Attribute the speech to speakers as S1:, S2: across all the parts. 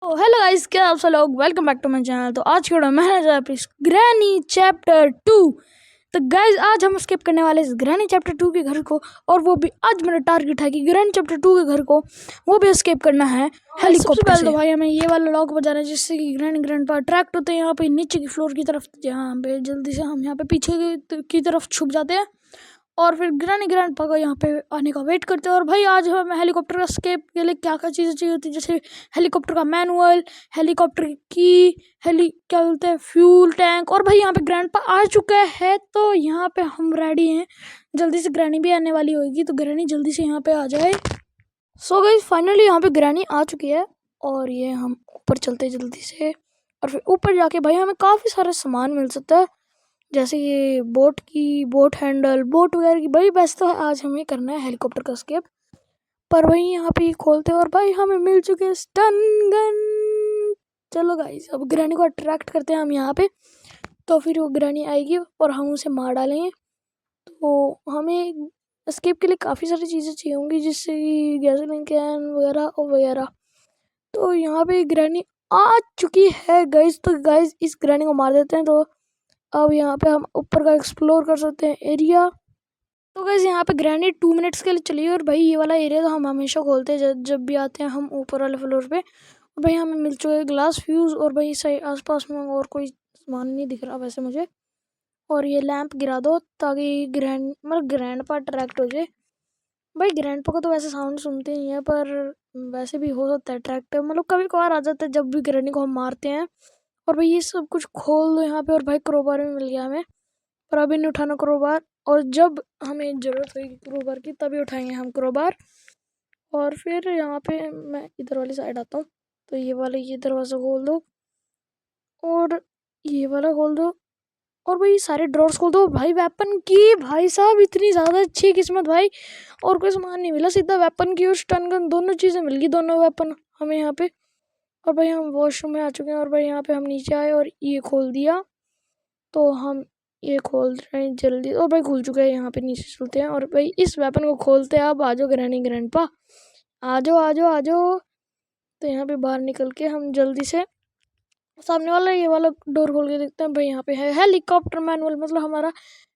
S1: तो hello guys, क्या आप सब लोग welcome back to my channel. तो आज के मैं ग्रैनी चैप्टर 2। तो गाइस आज हम स्किप करने वाले इस ग्रैनी चैप्टर 2 के घर को, और वो भी आज मेरा टारगेट है कि ग्रैनी चैप्टर 2 के घर को वो भी स्किप करना है हेलीकॉप्टर से। तो भाई हमें ये वाला लॉक बजाना है जिससे कि ग्रैनी ग्रैंडपा अट्रैक्ट होते हैं यहाँ पे नीचे की फ्लोर की तरफ, जहाँ पे जल्दी से हम यहाँ पे पीछे की तरफ छुप जाते हैं और फिर ग्रैनी ग्रैंडपा का यहाँ पे आने का वेट करते हैं। और भाई आज हमें हेलीकॉप्टर एस्केप के लिए क्या क्या चीज़ें चाहिए होती है, जैसे हेलीकॉप्टर का मैनुअल, हेलीकॉप्टर की क्या बोलते हैं, फ्यूल टैंक। और भाई यहाँ पे ग्रैंडपा आ चुका है तो यहाँ पे हम रेडी हैं। जल्दी से ग्रैनी भी आने वाली होगी तो ग्रैनी जल्दी से यहाँ पे आ जाए। सो गाइस फाइनली यहाँ पे ग्रैनी आ चुकी है और ये हम ऊपर चलते हैं जल्दी से। और फिर ऊपर जाके भाई हमें काफ़ी सारा सामान मिल सकता है, जैसे ये बोट हैंडल, बोट वगैरह की। भाई वैसे तो आज हमें करना है हेलीकॉप्टर का स्केप, पर भाई यहाँ पे खोलते हैं और भाई हमें मिल चुके हैं स्टन गन। चलो गाइस अब ग्रैनी को अट्रैक्ट करते हैं हम यहाँ पे, तो फिर वो ग्रैनी आएगी और हम उसे मार डालेंगे। तो हमें स्केप के लिए काफ़ी सारी चीज़ें चाहिए होंगी, जिससे कि गैसोलीन कैन वगैरह और वगैरह। तो यहाँ पे ग्रैनी आ चुकी है गाइस। तो गाइस इस ग्रैनी को मार देते हैं। तो अब यहाँ पे हम ऊपर का एक्सप्लोर कर सकते हैं एरिया। तो गाइस यहाँ पे ग्रैनी 2 मिनट्स के लिए चलिए। और भाई ये वाला एरिया तो हम हमेशा खोलते हैं जब भी आते हैं हम ऊपर वाले फ्लोर पे। और भाई हमें मिल चुका है ग्लास फ्यूज़, और भाई सही आसपास में और कोई सामान नहीं दिख रहा वैसे मुझे। और ये लैंप गिरा दो ताकि ग्रैंडपा अट्रैक्ट हो जाए। भाई ग्रैंडपा को तो वैसे साउंड सुनते ही है, पर वैसे भी हो सकता है अट्रैक्ट, मतलब कभी कभार आ जाता है जब भी ग्रैनी को हम मारते हैं। और भाई ये सब कुछ खोल दो यहाँ पे। और भाई क्रोबार भी मिल गया हमें, पर अभी नहीं उठाना क्रोबार, और जब हमें ज़रूरत होगी क्रोबार की तभी उठाएंगे हम क्रोबार। और फिर यहाँ पे मैं इधर वाली साइड आता हूँ। तो ये दरवाज़ा खोल दो और ये वाला खोल दो, और भाई सारे ड्रॉर्स खोल दो। भाई वेपन की, भाई साहब इतनी ज़्यादा अच्छी किस्मत भाई, और कोई सामान नहीं मिला, सीधा वेपन की और स्टन गन दोनों चीज़ें मिल गई, दोनों वेपन हमें यहाँ पे। और भाई हम वॉशरूम में आ चुके हैं, और भाई यहाँ पे हम नीचे आए और ये खोल दिया। तो हम ये खोल रहे हैं जल्दी, और भाई खुल चुका है। यहाँ पे नीचे चलते हैं और भाई इस वेपन को खोलते हैं। अब आ जाओ ग्रैनी ग्रैंडपा, आ जाओ आ जाओ आ जाओ। तो यहाँ पे बाहर निकल के हम जल्दी से सामने वाला ये वाला डोर खोल के देखते हैं। भाई यहाँ पे है हेलीकॉप्टर मैनुअल, मतलब हमारा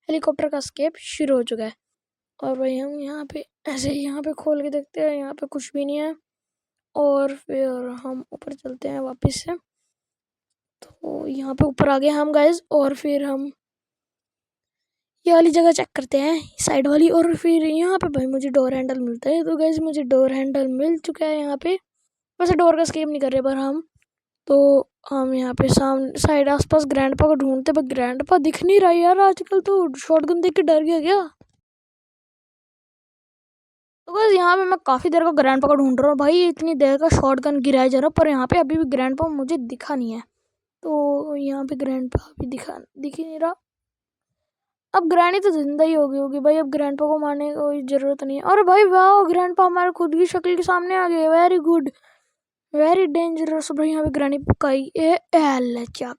S1: हेलीकॉप्टर का स्केप शुरू हो चुका है। और भाई हम यहाँ पे ऐसे ही यहाँ पे खोल के देखते हैं, यहाँ पे कुछ भी नहीं है। और फिर हम ऊपर चलते हैं वापस से। तो यहाँ पे ऊपर आ गए हम गाइज, और फिर हम ये वाली जगह चेक करते हैं, साइड वाली। और फिर यहाँ पे भाई मुझे डोर हैंडल मिलता है। तो गाइज मुझे डोर हैंडल मिल चुका है यहाँ पे। वैसे डोर का स्केप नहीं कर रहे पर हम यहाँ पे सामने साइड आसपास ग्रैंडपा को ढूंढते, पर ग्रैंडपा दिख नहीं रहा यार आजकल। तो शॉटगन देख के डर गया क्या? तो बस यहाँ पे मैं काफ़ी देर का ग्रैंडपा को ढूंढ रहा हूँ। भाई इतनी देर का शॉटगन गिराया जा रहा, पर यहाँ पे अभी भी ग्रैंडपा मुझे दिखा नहीं है। तो यहाँ पे ग्रैंडपा अभी दिख ही नहीं रहा। अब ग्रैनी तो जिंदा ही होगी भाई, अब ग्रैंडपा को मारने की कोई ज़रूरत नहीं है। अरे भाई वाह, ग्रैंडपा हमारे खुद की शक्ल के सामने आ गए, वेरी गुड वेरी डेंजरस। भाई यहाँ पे ग्रैनी पकाई चक,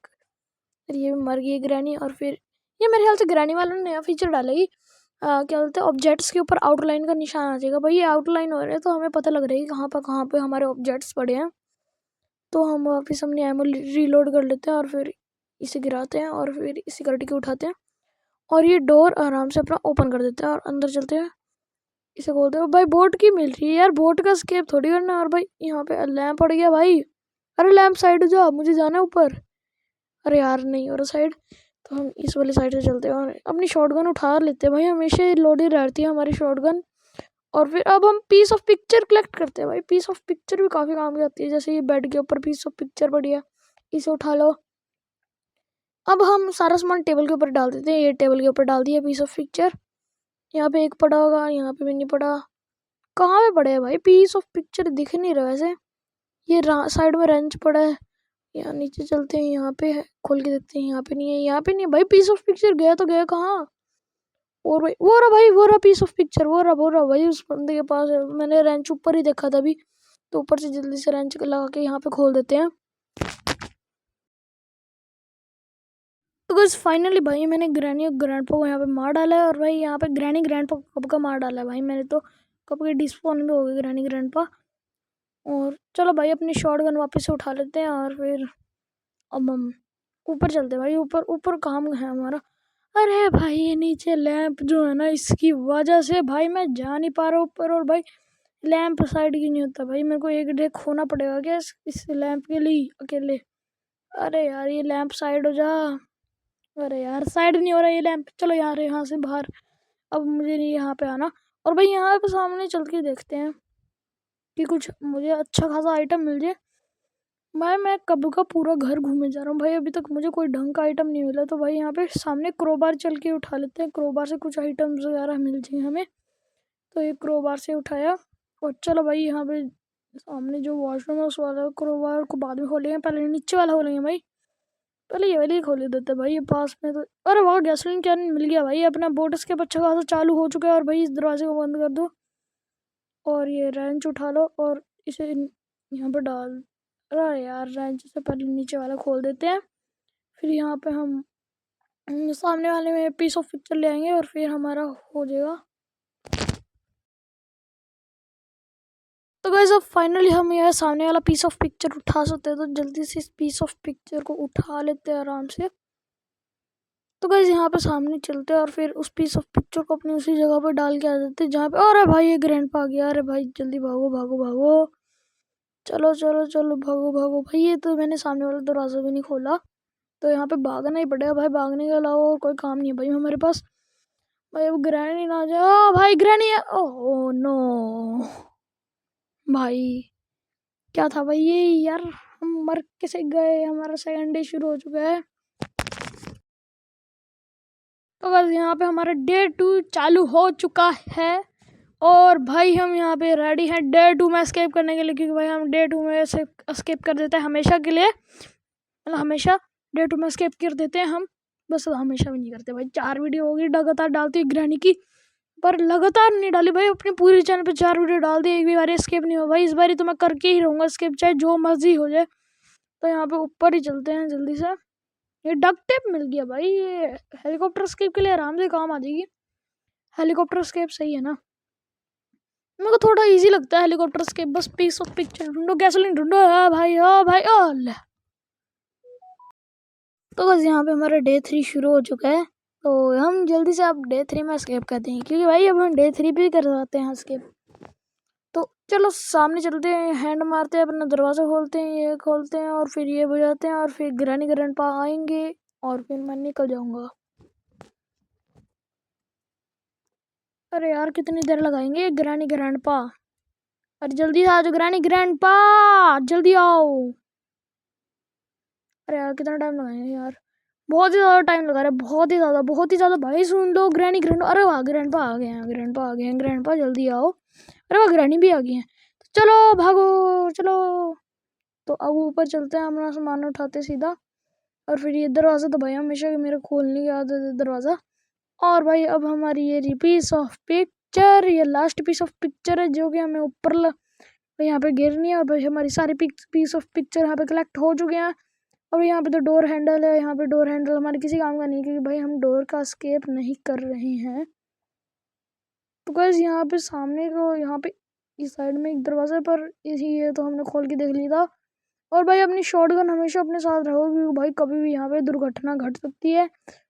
S1: ये मर गई ग्रैनी। और फिर ये मेरे ख्याल से ग्रैनी वालों ने नया फीचर डाला ही, क्या बोलते हैं, ऑब्जेक्ट्स के ऊपर आउटलाइन का निशान आ जाएगा। भाई ये आउटलाइन हो रहा है तो हमें पता लग रहा है कि कहाँ पे हमारे ऑब्जेक्ट्स पड़े हैं। तो हम वापस अपनी एमो रीलोड कर लेते हैं और फिर इसे गिराते हैं और फिर इसी सिक्योरिटी को उठाते हैं और ये डोर आराम से अपना ओपन कर देते हैं और अंदर चलते हैं। इसे खोलते हैं। भाई बोट की मिल रही है यार, बोट का स्केप थोड़ी करना। और भाई यहाँ पे लैंप पड़ गया भाई। अरे लैंप साइड हो जाओ, मुझे जाना है ऊपर। अरे यार नहीं हो रहा साइड। तो हम इस वाली साइड से चलते हैं और अपनी शॉटगन उठा लेते हैं। भाई हमेशा लोडेड रहती है हमारी शॉटगन। और फिर अब हम पीस ऑफ पिक्चर कलेक्ट करते हैं। भाई पीस ऑफ पिक्चर भी काफ़ी काम की आती है, जैसे ये बेड के ऊपर पीस ऑफ पिक्चर पड़ी है, इसे उठा लो। अब हम सारा सामान टेबल के ऊपर डाल देते हैं। ये टेबल के ऊपर डाल दिया पीस ऑफ पिक्चर। यहाँ पे एक पड़ा होगा, यहाँ पे भी नहीं पड़ा। कहाँ पे पड़े है भाई? पीस ऑफ पिक्चर दिख नहीं रहा वैसे। ये साइड में रेंच पड़ा है। यहाँ नीचे चलते हैं, यहाँ पे है, खोल के देखते हैं। यहाँ पे नहीं है, यहाँ पे नहीं है। भाई पीस ऑफ पिक्चर गया तो गया कहाँ? और भाई वो रहा, भाई वो रहा पीस ऑफ पिक्चर, वो रहा भाई उस बंदे के पास है। मैंने रेंच ऊपर ही देखा था अभी। तो ऊपर से जल्दी से रेंच लगा के यहाँ पे खोल देते हैं। तो बस फाइनली भाई मैंने ग्रैनी और ग्रैंडपा को यहाँ पे मार डाला है। और भाई यहाँ पे ग्रैनी ग्रैंडपा को कब का मार डाला है भाई मैंने, तो कब के डिस्पोन भी हो गए ग्रैनी ग्रैंडपा। और चलो भाई अपनी शॉटगन वापस से उठा लेते हैं और फिर अब हम ऊपर चलते हैं भाई। ऊपर ऊपर काम है हमारा। अरे भाई ये नीचे लैंप जो है ना, इसकी वजह से भाई मैं जा नहीं पा रहा ऊपर। और भाई लैंप साइड की नहीं होता भाई, मेरे को एक डे खोना पड़ेगा क्या इस लैंप के लिए अकेले। अरे यार ये लैंप साइड हो जा। अरे यार साइड नहीं हो रहा ये लैंप। चलो यार यहाँ से बाहर, अब मुझे नहीं यहाँ पे आना। और भाई यहाँ पे सामने चल के देखते हैं कि कुछ मुझे अच्छा खासा आइटम मिल जाए। मैं कब का पूरा घर घूमे जा रहा हूँ भाई, अभी तक मुझे कोई ढंग का आइटम नहीं मिला। तो भाई यहाँ पे सामने क्रोबार चल के उठा लेते हैं, क्रोबार से कुछ आइटम्स वगैरह मिल जाएंगे हमें। तो ये क्रोबार से उठाया और चलो भाई यहाँ पे सामने जो वॉशरूम है उस वाला क्रोबार को बाद में खोलेंगे, पहले नीचे वाला खोलेंगे भाई। पहले ये वाली खोल देते भाई, ये पास में तो। अरे वाह गैसोलीन कैन मिल गया भाई, अपना बोट स्केप अच्छा खासा चालू हो चुका है। और भाई इस दरवाजे को बंद कर दो और ये रेंच उठा लो और इसे यहाँ पर डाल। अरे यार रेंच से पहले नीचे वाला खोल देते हैं, फिर यहाँ पे हम सामने वाले में पीस ऑफ पिक्चर ले आएंगे और फिर हमारा हो जाएगा। तो गाइस अब फाइनली हम यह सामने वाला पीस ऑफ पिक्चर उठा सकते हैं, तो जल्दी से इस पीस ऑफ पिक्चर को उठा लेते हैं आराम से। तो गाइस यहाँ पे सामने चलते हैं और फिर उस पीस ऑफ पिक्चर को अपनी उसी जगह पे डाल के आ जाते हैं जहाँ पे। अरे भाई ये ग्रैंडपा आ गया। अरे भाई जल्दी भागो भागो भागो, चलो चलो चलो भागो भागो भाई। ये तो मैंने सामने वाला दरवाज़ा भी नहीं खोला, तो यहाँ पे भागना ही पड़ेगा भाई। भागने के अलावा और कोई काम नहीं है भाई हमारे पास। भाई अब ग्रैनी ना आ जाए। ओ भाई ग्रैनी है। ओह नो भाई, क्या था भाई ये यार, हम मर कैसे गए। हमारा सेकंड डे शुरू हो चुका है। तो बस यहाँ पे हमारा डे 2 चालू हो चुका है और भाई हम यहाँ पे रेडी हैं डे 2 में एस्केप करने के लिए, क्योंकि भाई हम डे 2 में एस्केप कर देते हैं हमेशा के लिए। मतलब हमेशा डे 2 में एस्केप कर देते हैं हम, बस हमेशा भी नहीं करते भाई। 4 वीडियो होगी लगातार डालती है ग्रैनी की, पर लगातार नहीं डाली भाई। अपनी पूरी चैनल पे 4 वीडियो डाल दी, एक भी बार एस्केप नहीं हुआ भाई। इस बार तो मैं करके ही रहूँगा एस्केप, चाहे जो मर्जी हो जाए। तो यहाँ पे ऊपर ही चलते हैं जल्दी से। ये डक टेप मिल गया भाई, ये हेलीकॉप्टर एस्केप के लिए आराम से काम आ जाएगी। हेलीकॉप्टर एस्केप सही है ना, मेरे को थोड़ा इजी लगता है हेलीकॉप्टर एस्केप। बस पीस ऑफ पिक्चर ढूंढो, गैसोलीन ढूंढो। हाँ भाई हाँ भाई ले। तो बस यहाँ पे हमारा डे 3 शुरू हो चुका है, तो हम जल्दी से अब डे 3 में एस्केप करते हैं, क्योंकि भाई अब हम डे 3 भी कर सकते हैं एस्केप। तो चलो सामने चलते हैं, हैंड मारते हैं, अपना दरवाज़ा खोलते हैं, ये खोलते हैं और फिर ये बजाते हैं और फिर ग्रैनी ग्रैंडपा आएंगे और फिर मैं निकल जाऊंगा। अरे यार कितनी देर लगाएंगे ग्रैनी ग्रैंडपा। अरे जल्दी आ जाओ ग्रैनी ग्रैंडपा, जल्दी आओ। अरे यार कितना टाइम लगाएंगे यार, बहुत ही ज़्यादा टाइम लगा रहा है, बहुत ही ज़्यादा भाई। सुन लो ग्रैनी ग्रैंड, अरे वाह ग्रैंडपा आ गए हैं, ग्रैंडपा आ गए हैं। ग्रैंडपा जल्दी आओ। अरे वाह ग्रैनी भी आ गई हैं, तो चलो भागो चलो। तो अब ऊपर चलते हैं, अपना सामान उठाते सीधा। और फिर ये दरवाज़ा तो भाई हमेशा मेरे खोलने की आदत है दरवाज़ा। और भाई अब हमारी ये पीस ऑफ पिक्चर, ये लास्ट पीस ऑफ पिक्चर है जो कि हमें ऊपर यहाँ पे गिरनी है। और भाई हमारी सारी पीस ऑफ पिक्चर यहाँ पे कलेक्ट हो चुके हैं। और यहाँ पे तो डोर हैंडल है, यहाँ पे डोर हैंडल हमारे किसी काम का नहीं है, क्योंकि भाई हम डोर का एस्केप नहीं कर रहे हैं। तो गाइस यहाँ पे सामने को, यहाँ पे इस साइड में एक दरवाज़ा पर ये तो हमने खोल के देख लिया था। और भाई अपनी शॉटगन हमेशा अपने साथ रहो, क्योंकि भाई कभी भी यहाँ पे दुर्घटना घट सकती है।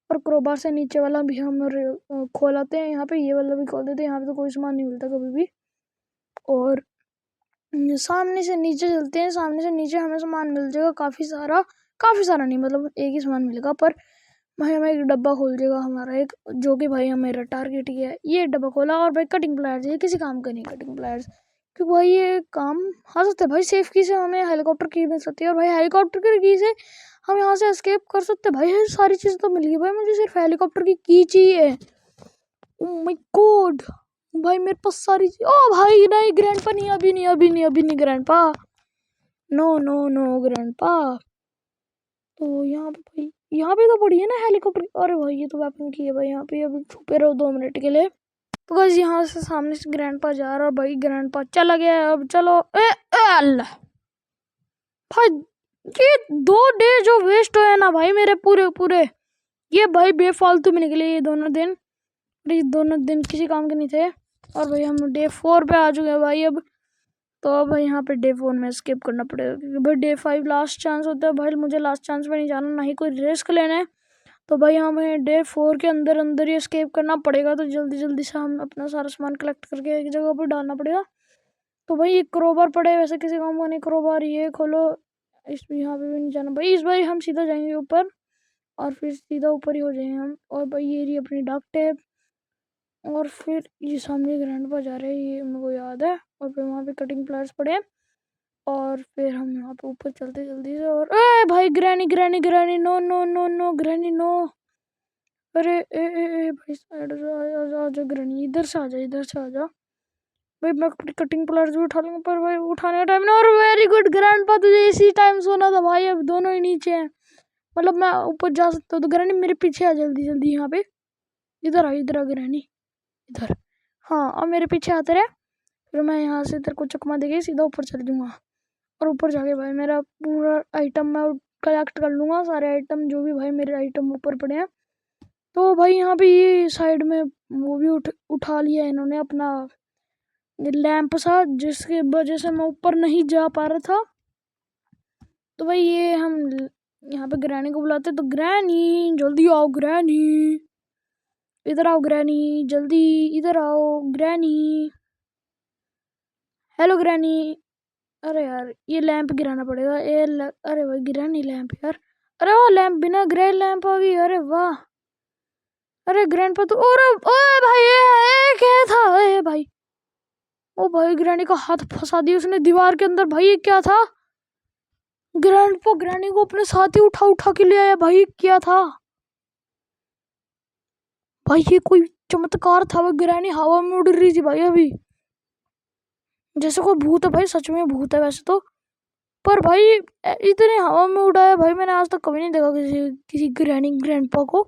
S1: और क्रोबार से नीचे वाला भी हम खोल आते हैं, यहाँ पे ये वाला भी खोल देते हैं। यहाँ पे तो कोई सामान नहीं मिलता कभी भी। और सामने से नीचे चलते हैं, सामने से नीचे हमें सामान मिल जाएगा काफ़ी सारा नहीं, मतलब एक ही सामान मिलेगा, पर भाई हमें एक डब्बा खोल जाएगा हमारा एक, जो कि भाई हमारा टारगेट ही है। ये डब्बा खोला और भाई कटिंग प्लायर्स, ये किसी काम का नहीं कटिंग प्लायर्स, क्योंकि भाई ये काम आ सकता है भाई। सेफ की से हमें हेलीकॉप्टर की मिल सकती है, और भाई हेलीकॉप्टर की से हम यहाँ से एस्केप कर सकते हैं। भाई सारी चीज़ तो मिल गई भाई, मुझे सिर्फ हेलीकॉप्टर की चाहिए। ओह माय गॉड भाई मेरे पास सारी चीज। ओ भाई नहीं ग्रैंडपा नहीं, अभी नहीं grandpa, no no no grandpa. तो यहाँ पे भाई, यहाँ पे तो पड़ी है ना हेलीकॉप्टर। अरे भाई ये तो वेपन की है भाई, यहाँ पे अभी छुपे रहो 2 मिनट के लिए। तो बस यहाँ से सामने से ग्रैंडपा जा रहा है भाई, ग्रैंडपा चला गया। अब चलो अल्लाह भाई, ये 2 डे जो वेस्ट हुए ना भाई मेरे पूरे, ये भाई बेफालतू में निकले ये दोनों दिन। ये दोनों दिन किसी काम के नहीं थे। और भाई हम डे 4 पे आ चुके हैं भाई। अब तो अब भाई यहाँ पे डे 4 में स्किप करना पड़ेगा क्योंकि भाई डे 5 लास्ट चांस होता है। भाई मुझे लास्ट चांस में नहीं जाना, ना ही कोई रिस्क लेना है। तो भाई हमें डे 4 के अंदर अंदर ही स्केप करना पड़ेगा। तो जल्दी जल्दी से हम अपना सारा सामान कलेक्ट करके एक जगह पर डालना पड़ेगा। तो भाई ये क्रोबार पड़े, वैसे किसी काम का नहीं क्रोबार। ये खोलो, इस यहाँ पे भी नहीं जाना भाई। इस बार हम सीधा जाएंगे ऊपर और फिर सीधा ऊपर ही हो जाएंगे हम। और भाई ये रही अपनी डक टेप। और फिर ये सामने ग्रैंड पर जा रहे हैं, ये मेरे को याद है। और फिर वहाँ पे कटिंग प्लायर्स पड़े और फिर हम यहाँ पे ऊपर चलते जल्दी से। और ए भाई granny granny granny, no no no no granny no. अरे ए भाई साइड आ जा ग्रैनी, इधर से आ जा, इधर से आ जा भाई। मैं अपनी कटिंग प्लायर्स भी उठा लूँगा पर भाई उठाने का टाइम नहीं। और वेरी गुड ग्रैंडपा, तुझे इसी टाइम सोना था भाई। अब दोनों ही नीचे हैं, मतलब मैं ऊपर जा सकता हूँ। तो ग्रैनी मेरे पीछे आ जल्दी जल्दी, यहाँ पे इधर आ, इधर आ ग्रैनी, इधर। हाँ अब मेरे पीछे आते रहे, फिर मैं यहाँ से इधर को चकमा देके सीधा ऊपर चल दूँगा। और ऊपर जाके भाई मेरा पूरा आइटम मैं कलेक्ट कर लूँगा, सारे आइटम जो भी भाई मेरे आइटम ऊपर पड़े हैं। तो भाई यहाँ पे ये साइड में वो भी उठा लिया इन्होंने अपना लैंप सा, जिसकी वजह से मैं ऊपर नहीं जा पा रहा था। तो भाई ये हम यहाँ पे ग्रैनी को बुलाते, तो ग्रैनी जल्दी आओ, ग्रैनी इधर आओ, ग्रैनी जल्दी इधर आओ, ग्रैनी हेलो ग्रैनी। अरे यार ये लैंप गिराना पड़ेगा। अरे भाई गिरा नहीं लैंप यार। अरे वो लैंप, बिना गिराए लैंप आ गई, अरे वाह। अरे ग्रैंड पर तो ओए भाई ये क्या था? ए भाई, ओ भाई ग्रैनी का हाथ फंसा दिया उसने दीवार के अंदर। भाई ये क्या था? ग्रैनी को अपने साथ ही उठा उठा के ले आया भाई, क्या था भाई? ये कोई चमत्कार था? वो ग्रैनी हवा में उड़ रही थी भाई अभी, जैसे कोई भूत है भाई। सच में भूत है वैसे तो, पर भाई इतने हवा में उड़ाया भाई, मैंने आज तक कभी नहीं देखा किसी ग्रैंडपा को।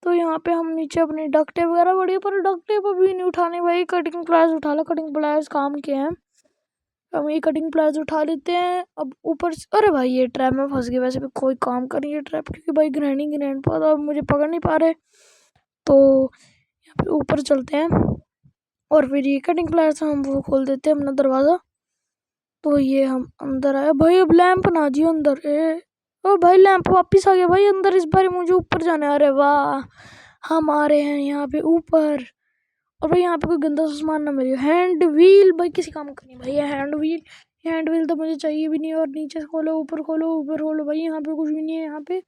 S1: तो यहाँ पे हम नीचे अपनी डक टेप वगैरह बढ़िया, पर डक टेप अभी नहीं उठाने भाई। कटिंग प्लायर्स उठा लो, कटिंग प्लायर्स काम के हैं। हम ये कटिंग प्लायर्स उठा लेते हैं अब ऊपर से। अरे भाई ये ट्रैप में फंस गए, वैसे भी कोई काम कर रही है ट्रैप, क्योंकि भाई ग्रैंडपा तो अब मुझे पकड़ नहीं पा रहे। तो यहाँ पे ऊपर चलते हैं और फिर ये कटिंग प्लायर्स हम वो खोल देते हैं अपना दरवाज़ा। तो ये हम अंदर आए भाई। अब लैंप ना जियो अंदर। ओ भाई लैंप वापस आ गया भाई अंदर। इस बार मुझे ऊपर जाना है। अरे वाह, हम आ रहे हैं यहाँ पे ऊपर। और भाई यहाँ पे कोई गंदा सा सामान ना मिले। हैंड व्हील भाई किसी काम का नहीं भाई, ये हैंड व्हील तो मुझे चाहिए भी नहीं। और नीचे से खोलो, ऊपर खोलो, ऊपर खोलो भाई, यहाँ पे कुछ भी नहीं है यहाँ पे।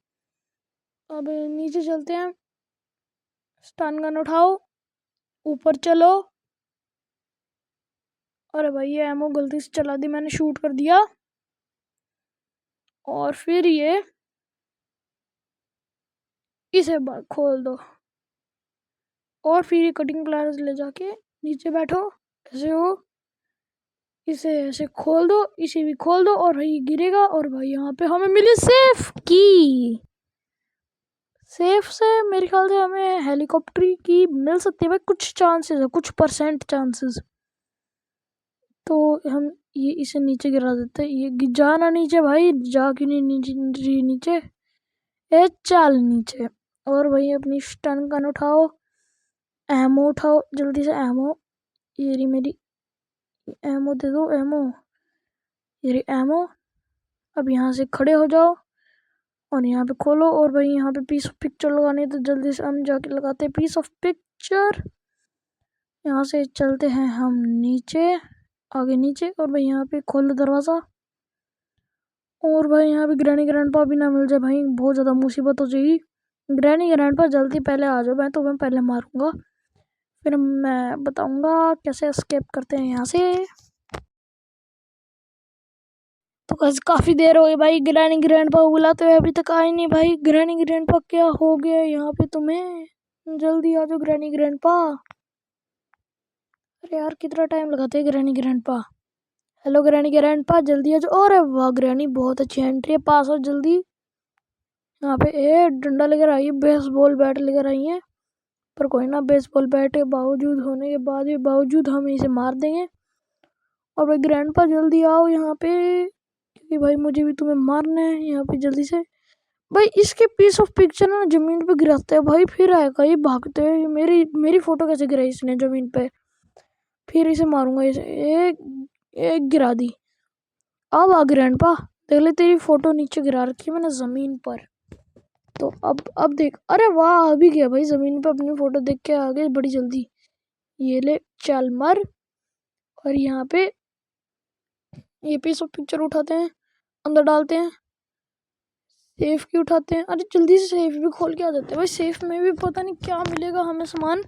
S1: अब नीचे चलते हैं, स्टन गन उठाओ, ऊपर चलो। अरे भाई ये एमो गलती से चला दी मैंने, शूट कर दिया। और फिर ये इसे खोल दो और फिर ये कटिंग प्लायर्स ले जाके नीचे बैठो, ऐसे हो, इसे ऐसे खोल दो, इसे भी खोल दो और भाई गिरेगा। और भाई यहाँ पे हमें मिली सेफ की। सेफ से मेरे ख्याल से हमें हेलीकॉप्टर की मिल सकती है भाई, कुछ चांसेस है, कुछ % चांसेस। तो हम ये इसे नीचे गिरा देते हैं। ये जाना नीचे भाई, जा क्यों नहीं नीचे नीचे, ए चल नीचे। और भाई अपनी स्टन गन उठाओ, एमो उठाओ जल्दी से, एमो ये रही मेरी, एमो दे दो, एमो ये रही एमो। अब यहाँ से खड़े हो जाओ और यहाँ पे खोलो। और भाई यहाँ पे पीस ऑफ पिक्चर लगानी है, तो जल्दी से हम जाके लगाते हैं पीस ऑफ पिक्चर। यहाँ से चलते हैं हम नीचे, आगे नीचे। और भाई यहाँ पे खोलो दरवाज़ा। और भाई यहाँ पे ग्रैंडपा भी ना मिल जाए भाई, बहुत ज़्यादा मुसीबत हो जाएगी। ग्रैंडपा जल्दी पहले आ जाओ, मैं तुम्हें पहले मारूंगा, फिर मैं बताऊंगा कैसे एस्केप करते हैं यहाँ से। तो कैसे काफ़ी देर हो गई भाई, ग्रैंडपा बुलाते हुए अभी तक आए नहीं भाई। ग्रैंडपा क्या हो गया यहाँ पे तुम्हें? जल्दी आ जाओ ग्रैंडपा। अरे यार कितना टाइम लगाते हैं ग्रैंडपा। हेलो ग्रैंडपा जल्दी आ जाओ। अरे वाह ग्रैनी बहुत अच्छी एंट्री है, पास हो जल्दी। यहाँ पे डंडा लेकर आई है, बेसबॉल बैट लेकर आई है। पर कोई ना, बेसबॉल बैट के बावजूद होने के बाद भी बावजूद हम इसे मार देंगे। और भाई ग्रैंडपा जल्दी आओ यहाँ पे, क्योंकि भाई मुझे भी तुम्हें मारना है यहाँ पे जल्दी से। भाई इसके पीस ऑफ पिक्चर ना जमीन पे गिराते हैं भाई, फिर आएगा ये भागते हैं। मेरी फोटो कैसे गिराई इसने जमीन पे? फिर इसे मारूंगा, इसे एक गिरा दी। अब आ ग्रैंडपा, देख ले तेरी फोटो नीचे गिरा रखी है मैंने जमीन पर। तो अब देख, अरे वाह अभी गया भाई जमीन पे, अपनी फोटो देख के आ गए बड़ी जल्दी। ये ले चल मर। और यहाँ पे ये पे सब पिक्चर उठाते हैं, अंदर डालते हैं। सेफ की उठाते हैं, अरे जल्दी से सेफ भी खोल के आ जाते हैं भाई। सेफ में भी पता नहीं क्या मिलेगा हमें सामान।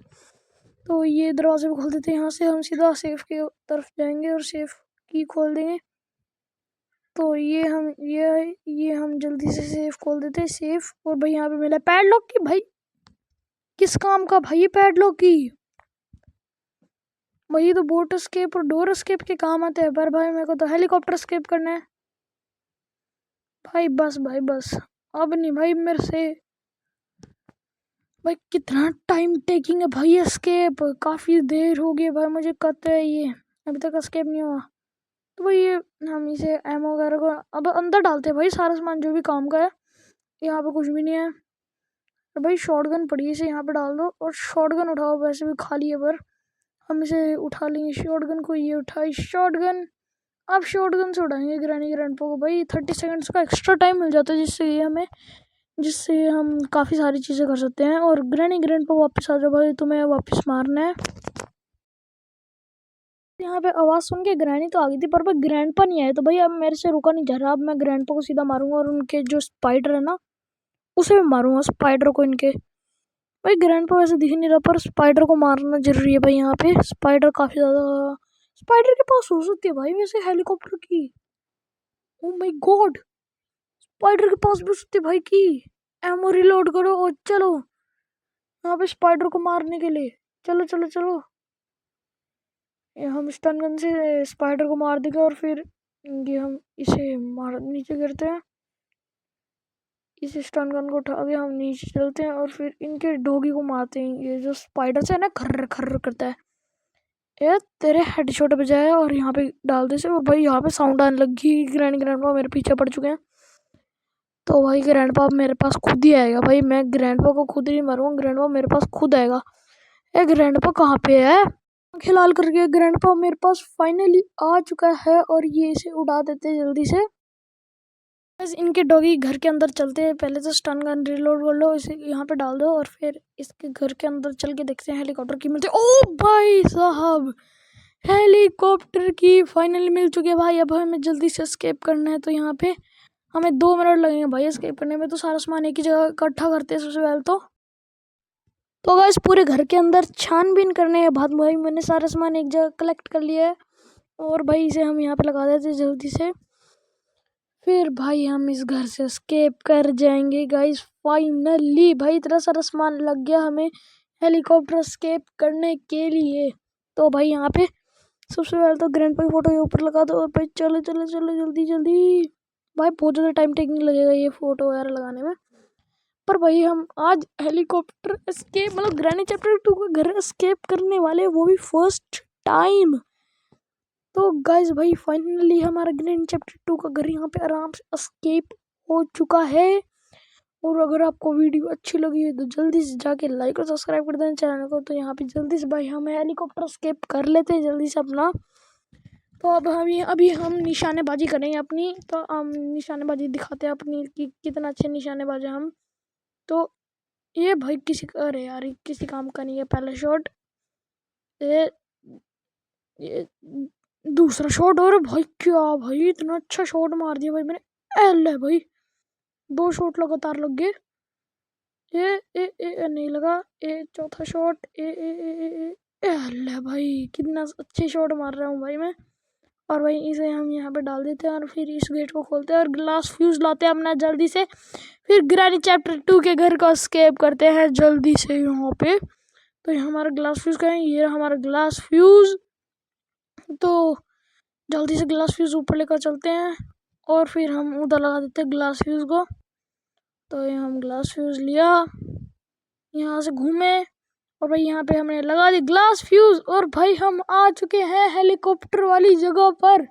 S1: तो ये दरवाजे भी खोल देते हैं, यहाँ से हम सीधा सेफ की तरफ जाएंगे और सेफ की खोल देंगे। तो ये हम जल्दी से सेफ खोल देते हैं सेफ। और भाई यहाँ पे मिला पैडलॉक की। भाई किस काम का भाई ये पैडलॉक की? भाई तो बोट एस्केप और डोर एस्केप के काम आते हैं, पर भाई मेरे को तो हेलीकॉप्टर एस्केप करना है भाई। बस भाई बस, अब नहीं भाई मेरे से। भाई कितना टाइम टेकिंग है भाई एस्केप, काफ़ी देर हो गई भाई मुझे कहते हैं ये अभी तक एस्केप नहीं हुआ। तो भाई ये हम इसे एमओ वगैरह को अब अंदर डालते हैं भाई, सारा सामान जो भी काम का है। यहाँ पे कुछ भी नहीं है। तो भाई शॉटगन पड़ी है, इसे यहाँ पे डाल दो और शॉटगन उठाओ, वैसे भी खाली है पर हम इसे उठा लेंगे शॉटगन को। ये उठाई शॉटगन। अब शॉटगन से उड़ाएंगे ग्रैनी ग्रैंडपा को। भाई 30 सेकंड्स का एक्स्ट्रा टाइम मिल जाता है, जिससे हम काफ़ी सारी चीज़ें कर सकते हैं। और ग्रैनी ग्रैंडपा वापस आ जाओ भाई, तुम्हें वापस मारना है। यहाँ पे आवाज़ सुन के ग्रैनी तो आ गई थी, पर भाई ग्रैंडपा नहीं आया। तो भाई अब मेरे से रुका नहीं जा रहा, अब मैं ग्रैंडपा को सीधा मारूंगा और उनके जो स्पाइडर है ना उसे भी मारूंगा, स्पाइडर को इनके। भाई ग्रैंडपा वैसे दिख नहीं रहा, पर स्पाइडर को मारना जरूरी है भाई। यहाँ पे स्पाइडर काफ़ी ज़्यादा, स्पाइडर के पास हो सकती है भाई वैसे हेलीकॉप्टर की। ओ माय गॉड, स्पाइडर के पास भी हो सकती है भाई की। एमो रिलोड करो और चलो यहाँ पे स्पाइडर को मारने के लिए। चलो चलो चलो, ये हम स्टन गन से स्पाइडर को मार देंगे और फिर ये हम इसे मार नीचे गिरते हैं। इस स्टन गन को उठा के हम नीचे चलते हैं और फिर इनके डॉगी को मारते हैं। ये जो स्पाइडर से है ना खर्र खर्र करता है, ये तेरे हेडशॉट बजाया और यहाँ पे डाल दे से। और भाई यहाँ पे साउंड आने लगी, ग्रैंडपा मेरे पीछे पड़ चुके हैं। तो भाई ग्रैंडपा मेरे पास खुद ही आएगा भाई, मैं ग्रैंडपा को खुद ही मारूंगा, ग्रैंडपा मेरे पास खुद आएगा। ए ग्रैंडपा कहाँ पे है? खिलाल करके ग्रैंडपा मेरे पास फाइनली आ चुका है और ये इसे उड़ा देते हैं जल्दी से। बस इनके डॉगी घर के अंदर चलते हैं, पहले तो स्टन गन रिलोड कर लो, इसे यहाँ पे डाल दो और फिर इसके घर के अंदर चल के देखते हैं हेलीकॉप्टर की मिलती। ओ भाई साहब, हेलीकॉप्टर की फाइनली मिल चुकी है भाई। अब हमें जल्दी से एस्केप करना है, तो यहाँ पे हमें 2 मिनट लगेंगे भाई एस्केप करने में। तो सारा सामान एक ही जगह इकट्ठा करते हैं सबसे पहले तो गाइस पूरे घर के अंदर छानबीन करने के बाद भाई मैंने सारा सामान एक जगह कलेक्ट कर लिया है। और भाई इसे हम यहाँ पे लगा देते हैं जल्दी से, फिर भाई हम इस घर से एस्केप कर जाएंगे गाइस फाइनली। भाई इतना सारा सामान लग गया हमें हेलीकॉप्टर एस्केप करने के लिए। तो भाई यहाँ पे सबसे पहले तो ग्रैंडपा की फोटो के ऊपर लगा दो और भाई चलो चलो चलो जल्दी जल्दी। भाई बहुत ज़्यादा टाइम टेकिंग लगेगा ये फोटो वगैरह लगाने में, पर भाई हम आज हेलीकॉप्टर एस्केप मतलब ग्रैनी चैप्टर 2 का घर एस्केप करने वाले, वो भी फर्स्ट टाइम। तो गाइज भाई फाइनली हमारा ग्रैनी चैप्टर 2 का घर यहाँ पे आराम से एस्केप हो चुका है। और अगर आपको वीडियो अच्छी लगी है तो जल्दी से जाके लाइक और सब्सक्राइब कर देना चैनल को। तो यहाँ पे जल्दी से भाई हम हेलीकॉप्टर एस्केप कर लेते हैं जल्दी से अपना। तो अब अभी हम निशानेबाजी करेंगे अपनी, तो हम निशानेबाजी दिखाते हैं अपनी कि कितना अच्छे निशानेबाज हैं हम। तो ये भाई अरे यार ये किसी काम का नहीं है पहला शॉट। ये दूसरा शॉट, और भाई क्या भाई इतना अच्छा शॉट मार दिया भाई मैंने। एल है भाई, 2 शॉट लगातार लग गए। नहीं लगा। चौथा शॉट एल है भाई, कितना अच्छे शॉट मार रहा हूँ भाई मैं। और भाई इसे हम यहाँ पे डाल देते हैं और फिर इस गेट को खोलते हैं और ग्लास फ्यूज लाते हैं अपना जल्दी से। फिर ग्रैनी चैप्टर 2 के घर को एस्केप करते हैं जल्दी से यहाँ पे। तो ये हमारा ग्लास फ्यूज का है, ये हमारा ग्लास फ्यूज। तो जल्दी से ग्लास फ्यूज ऊपर लेकर चलते हैं और फिर हम उधर लगा देते हैं ग्लास फ्यूज को। तो ये हम ग्लास फ्यूज लिया, यहाँ से घूमे और भाई यहाँ पे हमने लगा दी ग्लास फ्यूज। और भाई हम आ चुके हैं हेलीकॉप्टर वाली जगह पर।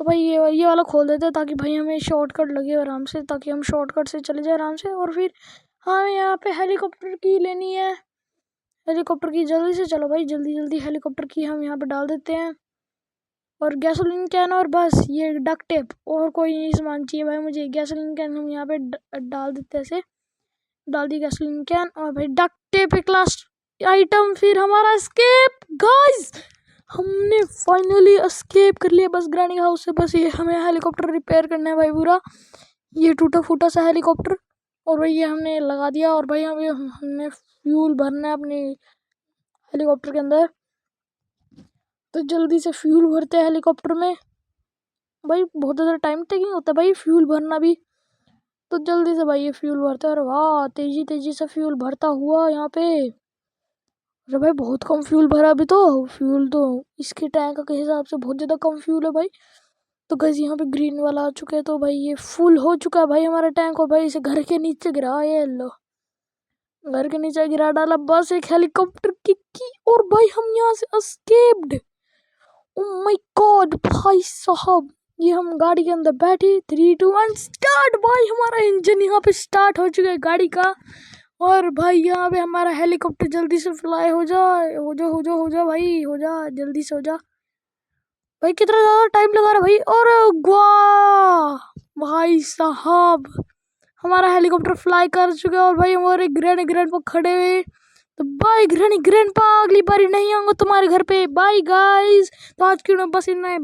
S1: तो भाई ये वाला खोल देते हैं ताकि भाई हमें शॉर्टकट लगे आराम से, ताकि हम शॉर्टकट से चले जाए आराम से। और फिर हमें यहाँ पे हेलीकॉप्टर की लेनी है, हेलीकॉप्टर की जल्दी से चलो भाई जल्दी जल्दी हेलीकॉप्टर की हम यहाँ पे डाल देते हैं। और गैसोलीन कैन और बस ये डक्ट टेप, और कोई नहीं सामान चाहिए भाई मुझे। गैसोलीन कैन हम यहाँ पे डाल देते हैं, ऐसे डाल दी गैसोलीन कैन, और भाई डक्ट टेप एक लास्ट आइटम, फिर हमारा एस्केप। गाइस हमने फाइनली एस्केप कर लिया बस ग्रैनी हाउस से। बस ये हमें हेलीकॉप्टर रिपेयर करना है भाई पूरा, ये टूटा फूटा सा हेलीकॉप्टर। और भाई ये हमने लगा दिया, और भाई हमने फ्यूल भरना है अपने हेलीकॉप्टर के अंदर। तो जल्दी से फ्यूल भरते हैं हेलीकॉप्टर में भाई, बहुत ज़्यादा टाइम टेकिंग होता है भाई फ्यूल भरना भी। तो जल्दी से भाई ये फ्यूल भरते हैं, और वाह तेजी तेजी से फ्यूल भरता हुआ यहाँ पे। अरे भाई बहुत कम फ्यूल भरा अभी, तो फ्यूल तो इसके टैंक के हिसाब से बहुत ज़्यादा कम फ्यूल है भाई। तो गाइस यहाँ पे ग्रीन वाला आ चुके हैं, तो भाई ये फुल हो चुका है भाई हमारा टैंक। और भाई इसे घर के नीचे गिरा, ये लो घर के नीचे गिरा डाला बस एक हेलीकॉप्टर की। और भाई हम यहाँ से एस्केप्ड। ओह माय गॉड भाई साहब, ये हम गाड़ी के अंदर बैठे, 3 2 1 स्टार्ट। भाई हमारा इंजन यहाँ पे स्टार्ट हो चुका है गाड़ी का। और भाई यहाँ पे हमारा हेलीकॉप्टर जल्दी से फ्लाई हो जाए, हो जा हो जा हो जा भाई, हो जा जल्दी से हो जा भाई। कितना ज़्यादा टाइम लगा रहा भाई। और वाह भाई साहब हमारा हेलीकॉप्टर फ्लाई कर चुका है, और भाई हमारे ग्रैंड पर खड़े हुए। तो बाय ग्रैंड पा, अगली बारी नहीं आऊँगा तुम्हारे घर पे, बाय गाइस। तो आज की बस इतना,